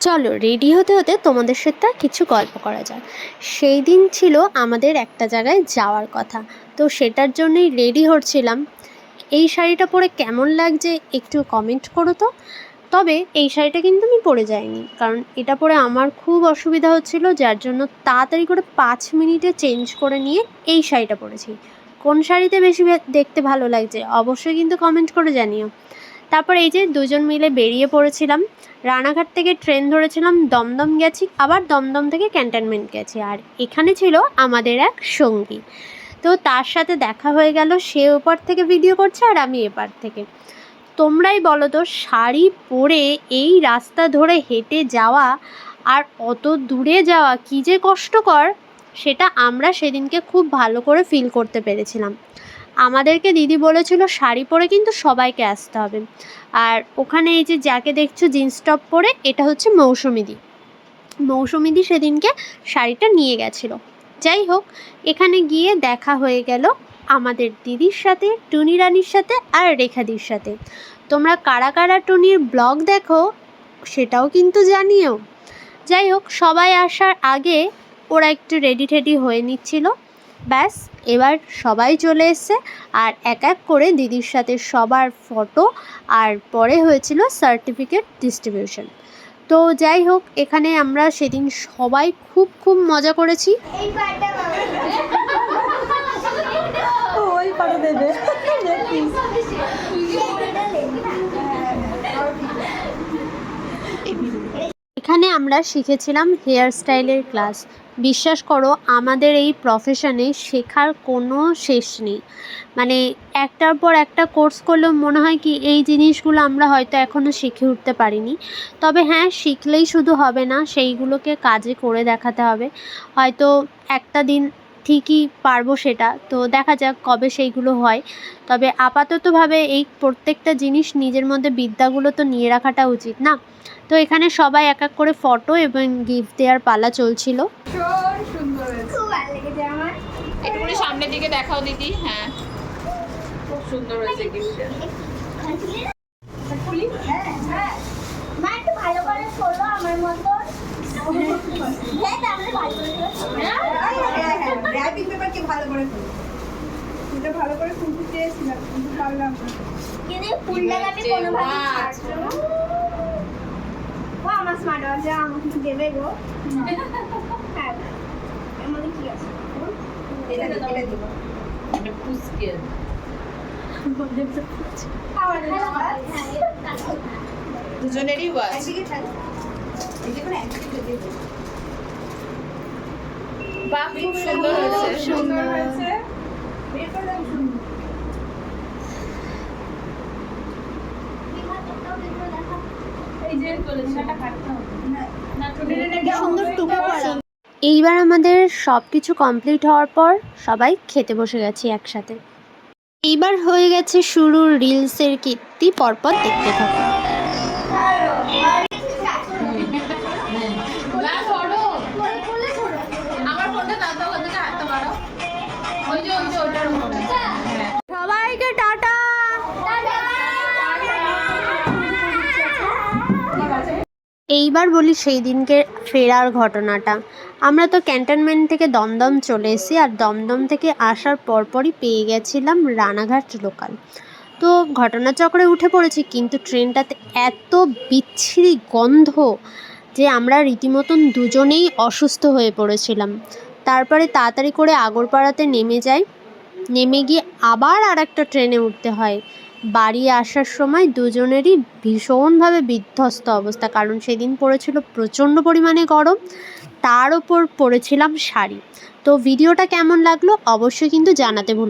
চলো রেডি হতে হতে তোমাদের সাথে কিছু গল্প করা যাক। সেই দিন ছিল আমাদের একটা জায়গায় যাওয়ার কথা, তো সেটার জন্যই রেডি হচ্ছিলাম। এই শাড়িটা পরে কেমন লাগছে একটু কমেন্ট করো তো। তবে এই শাড়িটা কিন্তু আমি পরে যাইনি, কারণ এটা পরে আমার খুব অসুবিধা হচ্ছিল, যার জন্য তাড়াতাড়ি করে 5 মিনিটে চেঞ্জ করে নিয়ে এই শাড়িটা পরেছি। কোন শাড়িতে বেশি দেখতে ভালো লাগছে অবশ্যই কিন্তু কমেন্ট করে জানিও। তারপর এই যে দুজন মিলে বেরিয়ে পড়েছিলাম। রানাঘাট থেকে ট্রেন ধরেছিলাম, দমদম গেছি, আবার দমদম থেকে ক্যান্টনমেন্ট গেছি। আর এখানে ছিল আমাদের এক সঙ্গী, তো তার সাথে দেখা হয়ে গেল। সে ওপার থেকে ভিডিও করছে আর আমি এপার থেকে। তোমরাই বলো তো, শাড়ি পরে এই রাস্তা ধরে হেঁটে যাওয়া আর অত দূরে যাওয়া কী যে কষ্টকর, সেটা আমরা সেদিনকে খুব ভালো করে ফিল করতে পেরেছিলাম। আমাদেরকে দিদি বলেছিল শাড়ি পরে কিন্তু সবাইকে আসতে হবে। আর ওখানে এই যে যাকে দেখছো জিন্স টপ পরে, এটা হচ্ছে মৌসুমিদি সেদিনকে শাড়িটা নিয়ে গেছিলো। যাই হোক, এখানে গিয়ে দেখা হয়ে গেল আমাদের দিদির সাথে, টুনি রানির সাথে আর রেখাদির সাথে। তোমরা কারা কারা টুনির ব্লগ দেখো সেটাও কিন্তু জানিও। যাই হোক, সবাই আসার আগে ওরা একটু রেডি টেডি হয়ে নিচ্ছিল। ব্যাস, এবার সবাই চলে এসছে আর এক এক করে দিদির সাথে সবার ফটো, আর পরে হয়েছিল সার্টিফিকেট ডিস্ট্রিবিউশন। তো যাই হোক, এখানে আমরা সেদিন সবাই খুব খুব মজা করেছি। এখানে আমরা শিখেছিলাম হেয়ার স্টাইলের ক্লাস। বিশ্বাস করো, আমাদের এই প্রফেশনে শেখার কোনো শেষ নেই। মানে একটার পর একটা কোর্স করলেও মনে হয় কি এই জিনিসগুলো আমরা হয়তো এখনও শিখে উঠতে পারিনি। তবে হ্যাঁ, শিখলেই শুধু হবে না, সেইগুলোকে কাজে করে দেখাতে হবে। হয়তো একটা দিন ঠিকই পারবো সেটা, তো দেখা যাক কবে সেইগুলো হয়। তবে আপাততভাবে এই প্রত্যেকটা জিনিস নিজের মধ্যে বিদ্যাগুলো তো নিয়ে রাখাটা উচিত না। তো এখানে সবাই এক এক করে ফটো এবং গিফট দেওয়ার পালা চলছিল। একটু সামনের দিকে দেখাও দিদি। হ্যাঁ, খুব সুন্দর হয়েছে গিফটটা। মা একটু ভালো করে খোলো আমার মতো। হ্যাঁ, তাহলে ভালো করে খোলো। র‍্যাপিং পেপার কি ভালো করে খোলো। এটা ভালো করে খুলতে চেয়েছিলাম কিন্তু পারলাম না। কিন্তু ফুল লাগাতে কোনোভাবে ছাড়ছো না। ও আমার স্মার্ট ওয়াচ আমাকে দেবে গো। হ্যাঁ, এর মধ্যে কি আছে? এটা দিব। এটা পুস্কেল। দুজনেরই ওয়াচ। এদিকে ছাড়। এদিকে করে একদিকে দেব। বাহ, খুব সুন্দর হয়েছে। সুন্দর হয়েছে। বের করে দাও সুন্দর। এই যে কলেজটা কাটতে হবে। না টোটালি সুন্দর টুপি পরা। এইবার আমাদের সব কিছু কমপ্লিট হওয়ার পর সবাই খেতে বসে গেছি একসাথে। এইবার হয়ে গেছে শুরু রিলসের কীর্তি, পরপর দেখতে থাকো। সবাইকে টাটা। এইবার বলি সেই দিনকে ফেরার ঘটনাটা। আমরা তো ক্যান্টনমেন্ট থেকে দমদম চলে এসেছি, আর দমদম থেকে আসার পরপরই পেয়ে গেছিলাম রানাঘাট লোকাল। তো ঘটনাচক্রে উঠে পড়েছি, কিন্তু ট্রেনটাতে এত বিচ্ছিরি গন্ধ যে আমরা রীতিমতন দুজনেই অসুস্থ হয়ে পড়েছিলাম। তারপরে তাড়াতাড়ি করে আগরপাড়াতে নেমে যাই। নেমে গিয়ে আবার আর একটা ট্রেনে উঠতে হয়। বাড়ি আসার সময় দুজনেরই ভীষণভাবে বিধ্বস্ত অবস্থা, কারণ সেদিন পড়েছিল প্রচণ্ড পরিমাণে গরম, তার ওপর পরেছিলাম শাড়ি। তো ভিডিওটা কেমন লাগলো অবশ্যই কিন্তু জানাতে ভুলো।